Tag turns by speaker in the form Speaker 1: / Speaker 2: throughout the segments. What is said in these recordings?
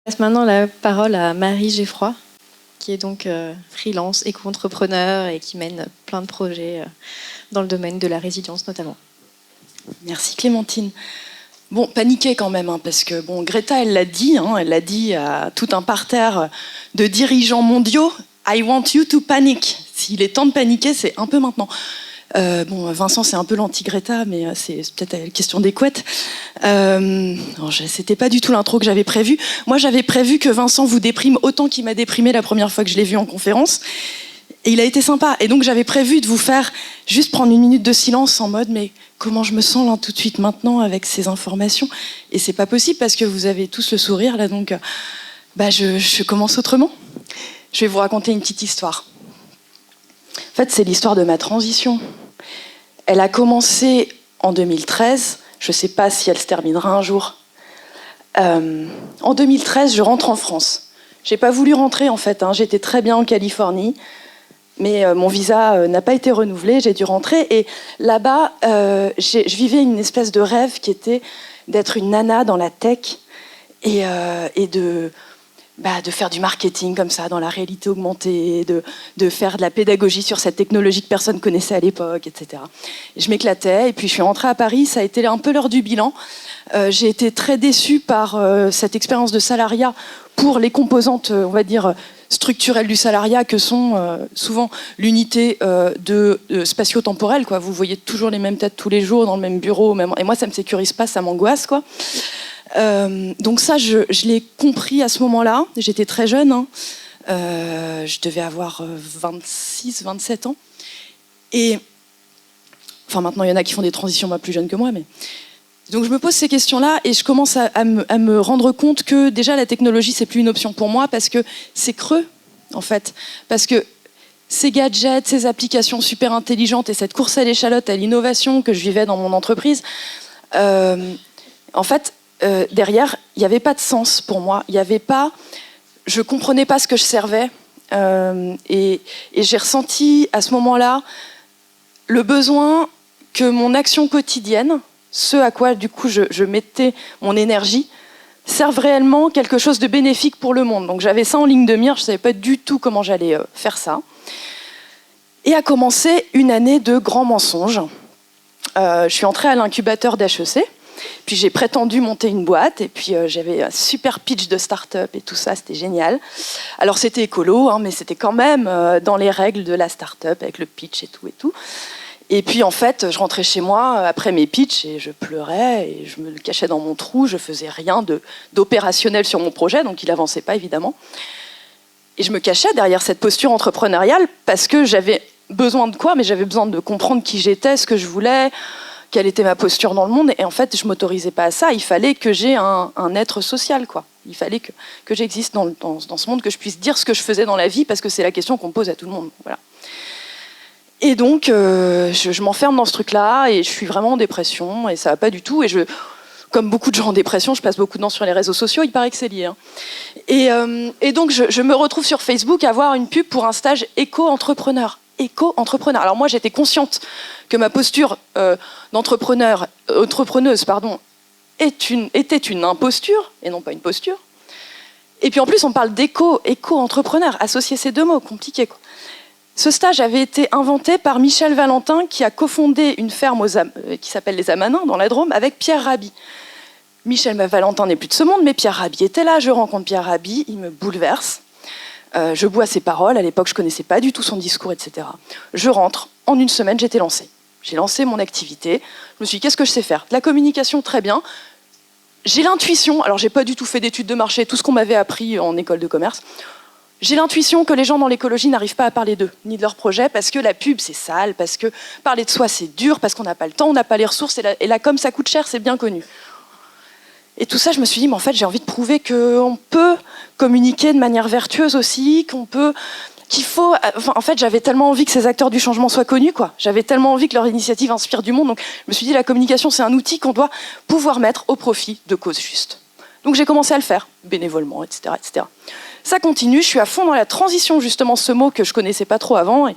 Speaker 1: Je passe maintenant la parole à Marie Geffroy, qui est donc freelance, éco-entrepreneur et qui mène plein de projets dans le domaine de la résilience notamment.
Speaker 2: Merci Clémentine. Bon, paniquer quand même, parce que bon, Greta, elle l'a dit à tout un parterre de dirigeants mondiaux. I want you to panic. S'il est temps de paniquer, c'est un peu maintenant. Vincent, c'est un peu l'anti-Greta, mais c'est peut-être une question des couettes. C'était pas du tout l'intro que j'avais prévu. Moi, j'avais prévu que Vincent vous déprime autant qu'il m'a déprimé la première fois que je l'ai vu en conférence. Et il a été sympa. Et donc, j'avais prévu de vous faire juste prendre une minute de silence en mode, mais comment je me sens là tout de suite maintenant avec ces informations? Et c'est pas possible parce que vous avez tous le sourire là, donc je commence autrement. Je vais vous raconter une petite histoire. En fait, c'est l'histoire de ma transition. Elle a commencé en 2013. Je ne sais pas si elle se terminera un jour. En 2013, je rentre en France. Je n'ai pas voulu rentrer, en fait. J'étais très bien en Californie. Mais mon visa n'a pas été renouvelé. J'ai dû rentrer. Et là-bas, je vivais une espèce de rêve qui était d'être une nana dans la tech et de faire du marketing comme ça, dans la réalité augmentée, de faire de la pédagogie sur cette technologie que personne connaissait à l'époque, etc. Et je m'éclatais, et puis je suis rentrée à Paris, ça a été un peu l'heure du bilan. J'ai été très déçue par cette expérience de salariat pour les composantes, on va dire, structurelles du salariat, que sont souvent l'unité spatio-temporelle, quoi. Vous voyez toujours les mêmes têtes tous les jours, dans le même bureau, et moi ça me sécurise pas, ça m'angoisse, quoi. Donc ça, je l'ai compris à ce moment-là. J'étais très jeune, je devais avoir 26, 27 ans. Et enfin, maintenant, il y en a qui font des transitions plus jeunes que moi. Mais donc je me pose ces questions-là et je commence à me rendre compte que déjà la technologie, c'est plus une option pour moi parce que c'est creux, en fait. Parce que ces gadgets, ces applications super intelligentes et cette course à l'échalote, à l'innovation que je vivais dans mon entreprise, en fait, derrière, il n'y avait pas de sens pour moi. Je ne comprenais pas ce que je servais. Et j'ai ressenti à ce moment-là le besoin que mon action quotidienne, ce à quoi du coup je mettais mon énergie, serve réellement quelque chose de bénéfique pour le monde. Donc j'avais ça en ligne de mire, je ne savais pas du tout comment j'allais faire ça. Et a commencé une année de grands mensonges. Je suis entrée à l'incubateur d'HEC. Puis j'ai prétendu monter une boîte et puis j'avais un super pitch de start-up et tout ça, c'était génial. Alors c'était écolo, mais c'était quand même dans les règles de la start-up avec le pitch et tout et tout. Et puis en fait, je rentrais chez moi après mes pitchs et je pleurais et je me cachais dans mon trou, je faisais rien d'opérationnel sur mon projet, donc il avançait pas évidemment. Et je me cachais derrière cette posture entrepreneuriale parce que j'avais besoin de quoi? Mais j'avais besoin de comprendre qui j'étais, ce que je voulais, quelle était ma posture dans le monde, et en fait, je m'autorisais pas à ça. Il fallait que j'ai un être social, quoi. Il fallait que j'existe dans ce monde, que je puisse dire ce que je faisais dans la vie, parce que c'est la question qu'on pose à tout le monde. Voilà. Et donc, je m'enferme dans ce truc-là, et je suis vraiment en dépression, et ça va pas du tout. Et comme beaucoup de gens en dépression, je passe beaucoup de temps sur les réseaux sociaux, il paraît que c'est lié. Et donc, je me retrouve sur Facebook à voir une pub pour un stage éco-entrepreneur. Alors moi, j'étais consciente que ma posture entrepreneuse, était une imposture et non pas une posture. Et puis en plus, on parle d'éco-entrepreneur, associer ces deux mots, compliqué, quoi. Ce stage avait été inventé par Michel Valentin, qui a cofondé une ferme qui s'appelle les Amanins, dans la Drôme, avec Pierre Rabhi. Michel Valentin n'est plus de ce monde, mais Pierre Rabhi était là. Je rencontre Pierre Rabhi, il me bouleverse. Je bois ses paroles, à l'époque je ne connaissais pas du tout son discours, etc. Je rentre, en une semaine j'étais lancée. J'ai lancé mon activité, je me suis dit qu'est-ce que je sais faire? De la communication, très bien. J'ai l'intuition, alors j'ai pas du tout fait d'études de marché, tout ce qu'on m'avait appris en école de commerce. J'ai l'intuition que les gens dans l'écologie n'arrivent pas à parler d'eux, ni de leurs projets, parce que la pub c'est sale, parce que parler de soi c'est dur, parce qu'on n'a pas le temps, on n'a pas les ressources, et la com ça coûte cher, c'est bien connu. Et tout ça, je me suis dit, mais en fait, j'ai envie de prouver qu'on peut communiquer de manière vertueuse aussi, en fait, j'avais tellement envie que ces acteurs du changement soient connus, quoi. J'avais tellement envie que leur initiative inspire du monde. Donc, je me suis dit, la communication, c'est un outil qu'on doit pouvoir mettre au profit de causes justes. Donc, j'ai commencé à le faire, bénévolement, etc., etc. Ça continue, je suis à fond dans la transition, justement ce mot que je connaissais pas trop avant et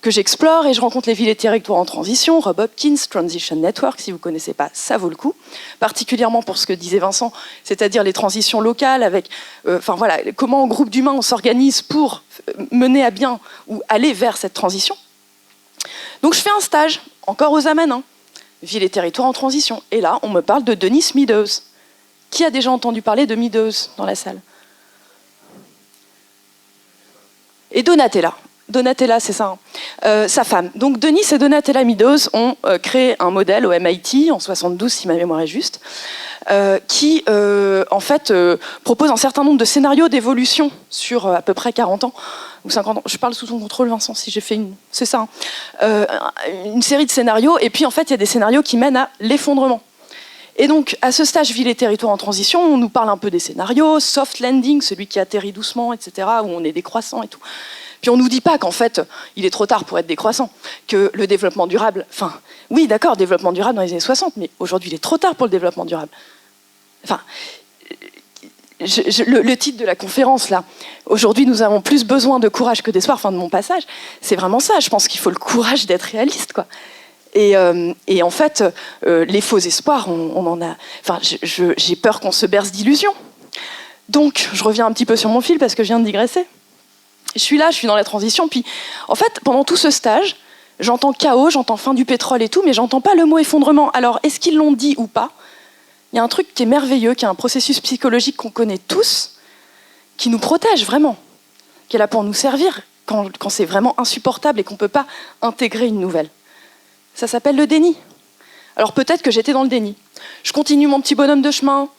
Speaker 2: que j'explore, et je rencontre les villes et territoires en transition, Rob Hopkins, Transition Network, si vous connaissez pas, ça vaut le coup, particulièrement pour ce que disait Vincent, c'est-à-dire les transitions locales avec, voilà, comment en groupe d'humains on s'organise pour mener à bien ou aller vers cette transition. Donc je fais un stage, encore aux Amanins, ville et territoires en transition, et là on me parle de Denise Meadows. Qui a déjà entendu parler de Meadows dans la salle ? Et Donatella. Donatella, c'est ça, hein. Sa femme. Donc Denis et Donatella Meadows ont créé un modèle au MIT en 72, si ma mémoire est juste, qui en fait propose un certain nombre de scénarios d'évolution sur à peu près 40 ans ou 50 ans. Je parle sous ton contrôle, Vincent, si j'ai fait une... C'est ça, hein. Une série de scénarios, et puis en fait il y a des scénarios qui mènent à l'effondrement. Et donc, à ce stage Ville et Territoire en transition, on nous parle un peu des scénarios, soft landing, celui qui atterrit doucement, etc., où on est décroissant et tout. Puis on ne nous dit pas qu'en fait, il est trop tard pour être décroissant, que le développement durable... Enfin, oui, d'accord, développement durable dans les années 60, mais aujourd'hui, il est trop tard pour le développement durable. Enfin, le titre de la conférence, là, aujourd'hui, nous avons plus besoin de courage que d'espoir, fin de mon passage, c'est vraiment ça. Je pense qu'il faut le courage d'être réaliste, quoi. Et en fait, les faux espoirs, on en a... Enfin, j'ai peur qu'on se berce d'illusions. Donc, je reviens un petit peu sur mon fil parce que je viens de digresser. Je suis là, je suis dans la transition. Puis, en fait, pendant tout ce stage, j'entends chaos, j'entends fin du pétrole et tout, mais j'entends pas le mot effondrement. Alors, est-ce qu'ils l'ont dit ou pas ? Il y a un truc qui est merveilleux, qui est un processus psychologique qu'on connaît tous, qui nous protège vraiment, qui est là pour nous servir quand c'est vraiment insupportable et qu'on ne peut pas intégrer une nouvelle. Ça s'appelle le déni. Alors peut-être que j'étais dans le déni. Je continue mon petit bonhomme de chemin.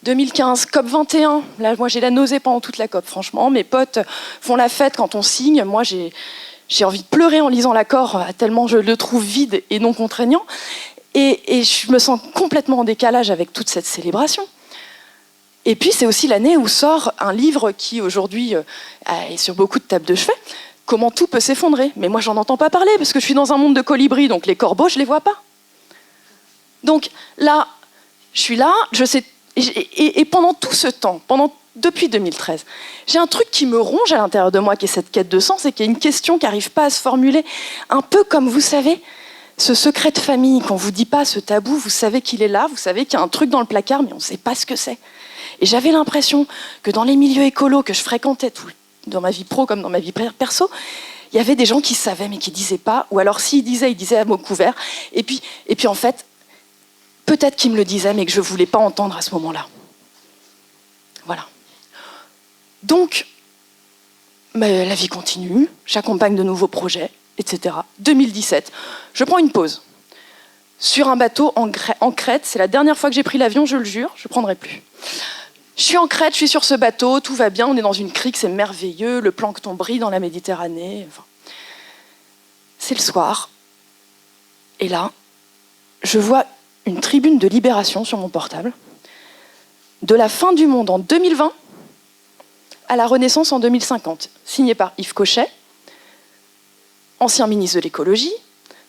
Speaker 2: 2015, COP 21. Là, moi, j'ai la nausée pendant toute la COP, franchement. Mes potes font la fête quand on signe. Moi, j'ai envie de pleurer en lisant l'accord, tellement je le trouve vide et non contraignant. Et je me sens complètement en décalage avec toute cette célébration. Et puis, c'est aussi l'année où sort un livre qui, aujourd'hui, est sur beaucoup de tables de chevet. Comment tout peut s'effondrer. Mais moi, j'en entends pas parler, parce que je suis dans un monde de colibris, donc les corbeaux, je les vois pas. Donc là, je suis là, je sais, et pendant tout ce temps, depuis 2013, j'ai un truc qui me ronge à l'intérieur de moi, qui est cette quête de sens, et qui est une question qui n'arrive pas à se formuler, un peu comme, vous savez, ce secret de famille, qu'on vous dit pas, ce tabou, vous savez qu'il est là, vous savez qu'il y a un truc dans le placard, mais on ne sait pas ce que c'est. Et j'avais l'impression que dans les milieux écolos que je fréquentais dans ma vie pro comme dans ma vie perso, il y avait des gens qui savaient mais qui disaient pas, ou alors s'ils disaient, ils disaient à mots couverts. Et puis en fait, peut-être qu'ils me le disaient mais que je voulais pas entendre à ce moment-là. Voilà. Donc, la vie continue, j'accompagne de nouveaux projets, etc. 2017, je prends une pause. Sur un bateau en Crète, c'est la dernière fois que j'ai pris l'avion, je le jure, je ne prendrai plus. Je suis en Crète, je suis sur ce bateau, tout va bien, on est dans une crique, c'est merveilleux, le plancton brille dans la Méditerranée. Enfin, c'est le soir. Et là, je vois une tribune de Libération sur mon portable, de la fin du monde en 2020 à la Renaissance en 2050, signée par Yves Cochet, ancien ministre de l'écologie,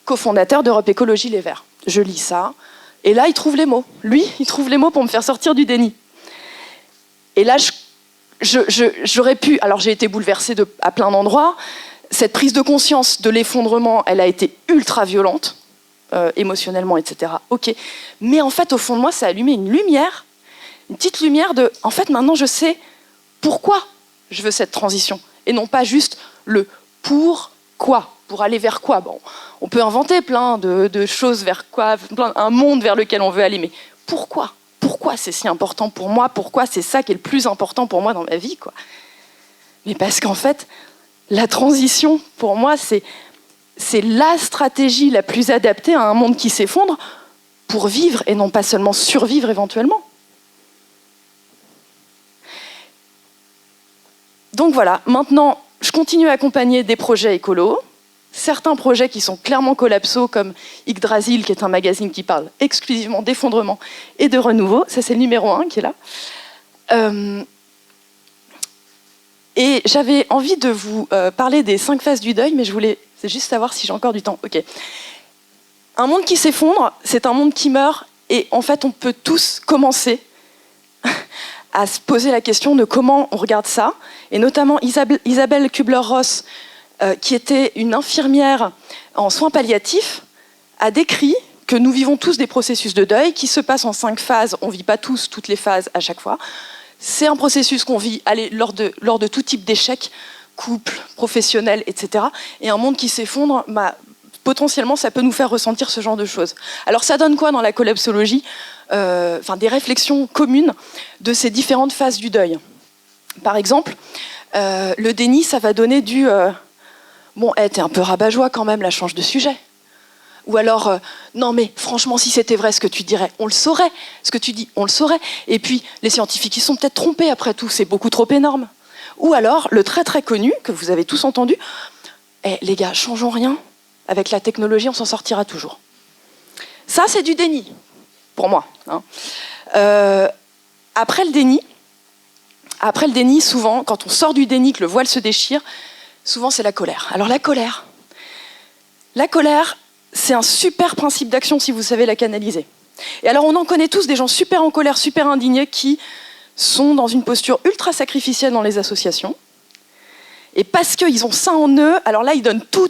Speaker 2: cofondateur d'Europe Écologie Les Verts. Je lis ça, et là, il trouve les mots. Lui, il trouve les mots pour me faire sortir du déni. Et là, j'aurais pu... Alors, j'ai été bouleversée à plein d'endroits. Cette prise de conscience de l'effondrement, elle a été ultra violente, émotionnellement, etc. Ok. Mais en fait, au fond de moi, ça a allumé une lumière, une petite lumière de... En fait, maintenant, je sais pourquoi je veux cette transition. Et non pas juste le pourquoi. Pour aller vers quoi ? Bon, on peut inventer plein de choses vers quoi, un monde vers lequel on veut aller, mais pourquoi ? Pourquoi c'est si important pour moi ? Pourquoi c'est ça qui est le plus important pour moi dans ma vie, quoi ? Mais parce qu'en fait, la transition, pour moi, c'est la stratégie la plus adaptée à un monde qui s'effondre pour vivre et non pas seulement survivre éventuellement. Donc voilà, maintenant, je continue à accompagner des projets écolos, certains projets qui sont clairement collapsaux, comme Yggdrasil, qui est un magazine qui parle exclusivement d'effondrement et de renouveau. Ça, c'est le numéro 1 qui est là. Et j'avais envie de vous parler des 5 phases du deuil, mais c'est juste savoir si j'ai encore du temps. Ok. Un monde qui s'effondre, c'est un monde qui meurt, et en fait, on peut tous commencer à se poser la question de comment on regarde ça. Et notamment Isabelle Kubler-Ross, qui était une infirmière en soins palliatifs, a décrit que nous vivons tous des processus de deuil qui se passent en 5 phases. On ne vit pas tous toutes les phases à chaque fois. C'est un processus qu'on vit lors de tout type d'échec, couple, professionnel, etc. Et un monde qui s'effondre, potentiellement, ça peut nous faire ressentir ce genre de choses. Alors ça donne quoi dans la collapsologie ? Des réflexions communes de ces différentes phases du deuil. Par exemple, le déni, ça va donner du bon, t'es un peu rabat-joie quand même, là, change de sujet. Ou alors, non mais franchement, si c'était vrai ce que tu dirais, on le saurait. Ce que tu dis, on le saurait. Et puis, les scientifiques, ils sont peut-être trompés après tout, c'est beaucoup trop énorme. Ou alors, le très très connu, que vous avez tous entendu, les gars, changeons rien, avec la technologie, on s'en sortira toujours. Ça, c'est du déni, pour moi. Après le déni, souvent, quand on sort du déni, que le voile se déchire, souvent c'est la colère. Alors la colère, c'est un super principe d'action si vous savez la canaliser. Et alors on en connaît tous des gens super en colère, super indignés, qui sont dans une posture ultra sacrificielle dans les associations. Et parce qu'ils ont ça en eux, alors là ils donnent tout,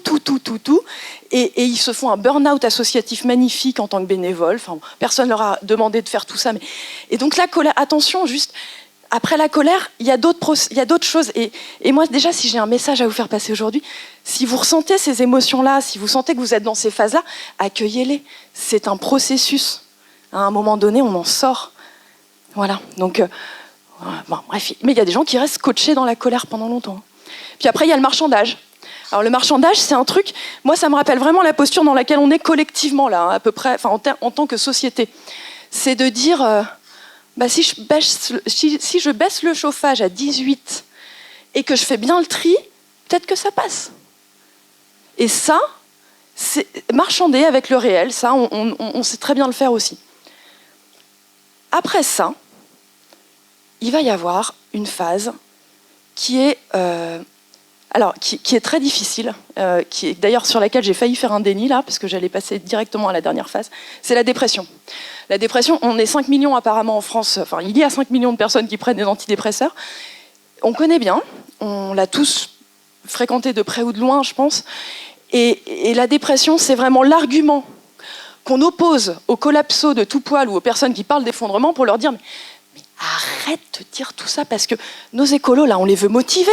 Speaker 2: et ils se font un burn-out associatif magnifique en tant que bénévoles. Enfin, personne leur a demandé de faire tout ça. Et donc la colère, attention, juste après la colère, il y a d'autres choses. Et moi déjà, si j'ai un message à vous faire passer aujourd'hui, si vous ressentez ces émotions-là, si vous sentez que vous êtes dans ces phases-là, accueillez-les. C'est un processus. À un moment donné, on en sort. Voilà. Donc, bref. Mais il y a des gens qui restent scotchés dans la colère pendant longtemps. Puis après, il y a le marchandage. Alors le marchandage, c'est un truc, moi ça me rappelle vraiment la posture dans laquelle on est collectivement là, à peu près, enfin en tant que société. C'est de dire, si je baisse le chauffage à 18 et que je fais bien le tri, peut-être que ça passe. Et ça, c'est marchander avec le réel, ça, on sait très bien le faire aussi. Après ça, il va y avoir une phase qui est très difficile, qui est d'ailleurs sur laquelle j'ai failli faire un déni là, parce que j'allais passer directement à la dernière phase, c'est la dépression. La dépression, on est 5 millions apparemment en France, enfin il y a 5 millions de personnes qui prennent des antidépresseurs. On connaît bien, on l'a tous fréquenté de près ou de loin, je pense. Et la dépression, c'est vraiment l'argument qu'on oppose aux collapsos de tout poil ou aux personnes qui parlent d'effondrement pour leur dire mais arrête de dire tout ça parce que nos écolos, là, on les veut motiver.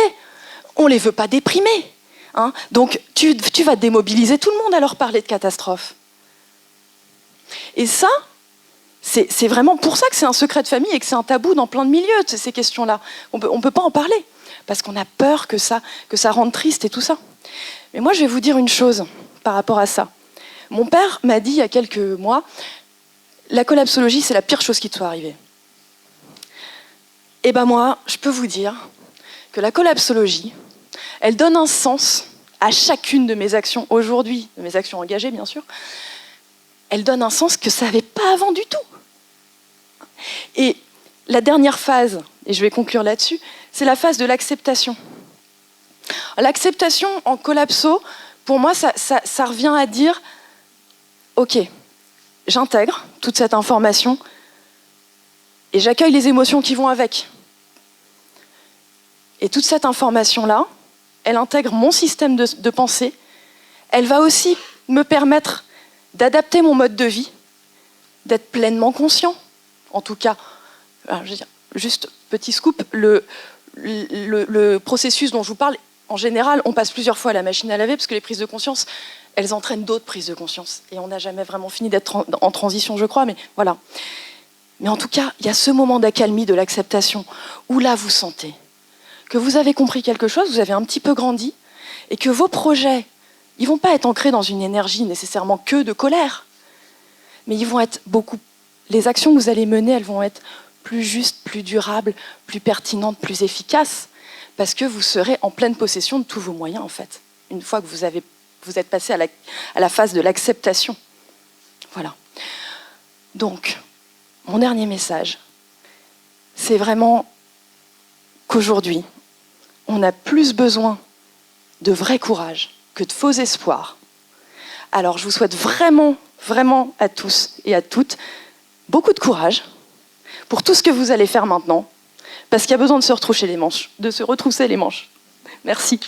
Speaker 2: On les veut pas déprimer. Hein. Donc, tu vas démobiliser tout le monde à leur parler de catastrophe. Et ça, c'est vraiment pour ça que c'est un secret de famille et que c'est un tabou dans plein de milieux, ces questions-là. On peut pas en parler parce qu'on a peur que ça rende triste et tout ça. Mais moi, je vais vous dire une chose par rapport à ça. Mon père m'a dit il y a quelques mois, la collapsologie, c'est la pire chose qui te soit arrivée. Et moi, je peux vous dire que la collapsologie, elle donne un sens à chacune de mes actions aujourd'hui, de mes actions engagées bien sûr. Elle donne un sens que ça n'avait pas avant du tout. Et la dernière phase, et je vais conclure là-dessus, c'est la phase de l'acceptation. L'acceptation en collapso, pour moi, ça revient à dire ok, j'intègre toute cette information et j'accueille les émotions qui vont avec. Et toute cette information-là, elle intègre mon système de pensée. Elle va aussi me permettre d'adapter mon mode de vie, d'être pleinement conscient. En tout cas, je veux dire, juste petit scoop, le processus dont je vous parle, en général, on passe plusieurs fois à la machine à laver parce que les prises de conscience, elles entraînent d'autres prises de conscience. Et on n'a jamais vraiment fini d'être en transition, je crois, mais voilà. Mais en tout cas, il y a ce moment d'accalmie, de l'acceptation, où là, vous sentez que vous avez compris quelque chose, vous avez un petit peu grandi, et que vos projets, ils ne vont pas être ancrés dans une énergie nécessairement que de colère, mais ils vont être les actions que vous allez mener, elles vont être plus justes, plus durables, plus pertinentes, plus efficaces, parce que vous serez en pleine possession de tous vos moyens, en fait, une fois que vous êtes passé à la phase de l'acceptation. Voilà. Donc, mon dernier message, c'est vraiment qu'aujourd'hui, on a plus besoin de vrai courage que de faux espoirs. Alors, je vous souhaite vraiment, vraiment à tous et à toutes beaucoup de courage pour tout ce que vous allez faire maintenant, parce qu'il y a besoin de se retrousser les manches. Merci.